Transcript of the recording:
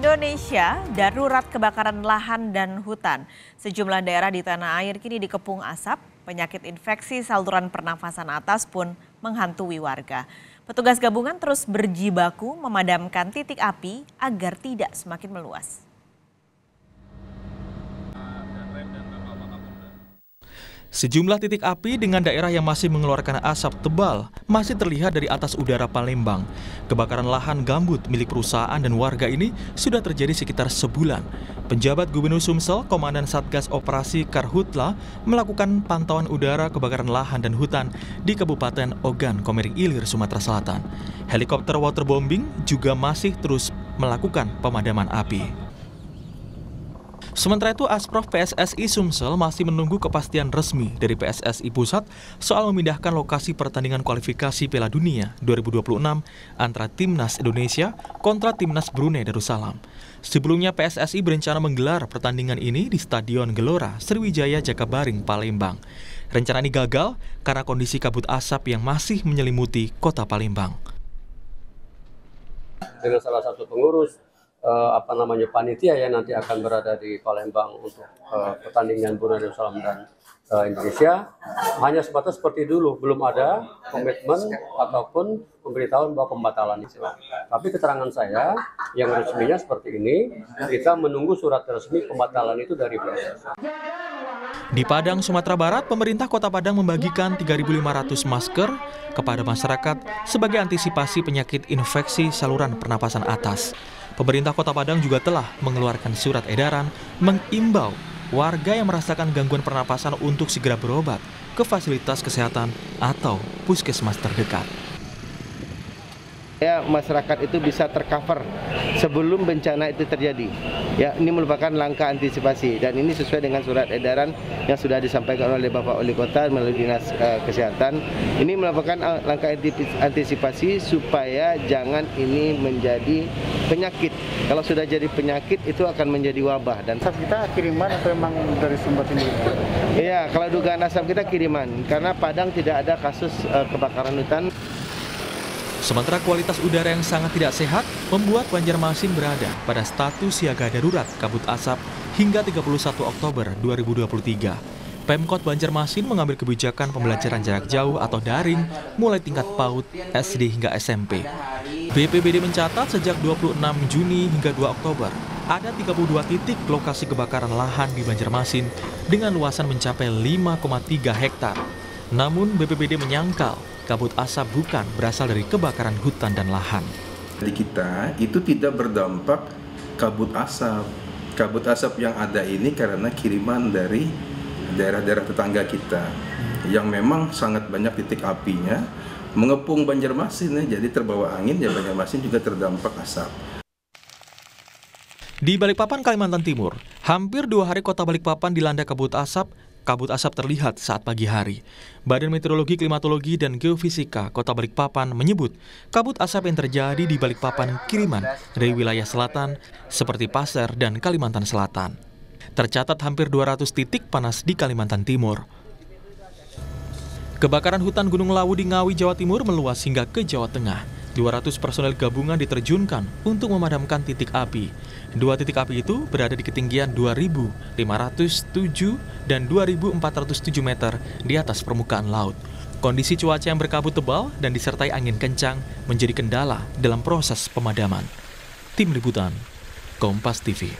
Indonesia, darurat kebakaran lahan dan hutan. Sejumlah daerah di tanah air kini dikepung asap, penyakit infeksi saluran pernafasan atas pun menghantui warga. Petugas gabungan terus berjibaku memadamkan titik api agar tidak semakin meluas. Sejumlah titik api dengan daerah yang masih mengeluarkan asap tebal masih terlihat dari atas udara Palembang. Kebakaran lahan gambut milik perusahaan dan warga ini sudah terjadi sekitar sebulan. Penjabat Gubernur Sumsel, Komandan Satgas Operasi Karhutla, melakukan pantauan udara kebakaran lahan dan hutan di Kabupaten Ogan, Komering Ilir, Sumatera Selatan. Helikopter waterbombing juga masih terus melakukan pemadaman api. Sementara itu, Asprof PSSI Sumsel masih menunggu kepastian resmi dari PSSI Pusat soal memindahkan lokasi pertandingan kualifikasi Piala Dunia 2026 antara Timnas Indonesia kontra Timnas Brunei Darussalam. Sebelumnya PSSI berencana menggelar pertandingan ini di Stadion Gelora Sriwijaya Jakabaring, Palembang. Rencana ini gagal karena kondisi kabut asap yang masih menyelimuti kota Palembang. Dengan salah satu pengurus panitia yang nanti akan berada di Palembang untuk pertandingan Brunei Darussalam dan Indonesia, hanya sebatas seperti dulu, belum ada komitmen ataupun pemberitahuan bahwa pembatalan itu. Tapi keterangan saya yang resminya seperti ini, kita menunggu surat resmi pembatalan itu dari PSSI. Di Padang, Sumatera Barat, pemerintah Kota Padang membagikan 3.500 masker kepada masyarakat sebagai antisipasi penyakit infeksi saluran pernapasan atas. Pemerintah Kota Padang juga telah mengeluarkan surat edaran mengimbau warga yang merasakan gangguan pernapasan untuk segera berobat ke fasilitas kesehatan atau puskesmas terdekat. Ya, masyarakat itu bisa tercover sebelum bencana itu terjadi. Ya, ini merupakan langkah antisipasi dan ini sesuai dengan surat edaran yang sudah disampaikan oleh Bapak Wali Kota melalui Dinas Kesehatan. Ini merupakan langkah antisipasi supaya jangan ini menjadi penyakit. Kalau sudah jadi penyakit itu akan menjadi wabah. Dan asap kita kiriman atau memang dari sumber sendiri? Iya, kalau dugaan asap kita kiriman karena Padang tidak ada kasus kebakaran hutan. Sementara kualitas udara yang sangat tidak sehat membuat Banjarmasin berada pada status siaga darurat kabut asap hingga 31 Oktober 2023. Pemkot Banjarmasin mengambil kebijakan pembelajaran jarak jauh atau daring mulai tingkat PAUD, SD hingga SMP. BPBD mencatat sejak 26 Juni hingga 2 Oktober, ada 32 titik lokasi kebakaran lahan di Banjarmasin dengan luasan mencapai 5,3 hektar. Namun BPBD menyangkal kabut asap bukan berasal dari kebakaran hutan dan lahan. Di kita itu tidak berdampak kabut asap. Kabut asap yang ada ini karena kiriman dari daerah-daerah tetangga kita yang memang sangat banyak titik apinya mengepung Banjarmasin ya, jadi terbawa angin ya Banjarmasin juga terdampak asap. Di Balikpapan, Kalimantan Timur, hampir 2 hari kota Balikpapan dilanda kabut asap. Kabut asap terlihat saat pagi hari. Badan Meteorologi, Klimatologi, dan Geofisika Kota Balikpapan menyebut kabut asap yang terjadi di Balikpapan kiriman dari wilayah selatan seperti Pasir dan Kalimantan Selatan. Tercatat hampir 200 titik panas di Kalimantan Timur. Kebakaran hutan Gunung Lawu di Ngawi, Jawa Timur meluas hingga ke Jawa Tengah. 200 personel gabungan diterjunkan untuk memadamkan titik api. 2 titik api itu berada di ketinggian 2.507 dan 2.407 meter di atas permukaan laut. Kondisi cuaca yang berkabut tebal dan disertai angin kencang menjadi kendala dalam proses pemadaman. Tim Liputan, Kompas TV.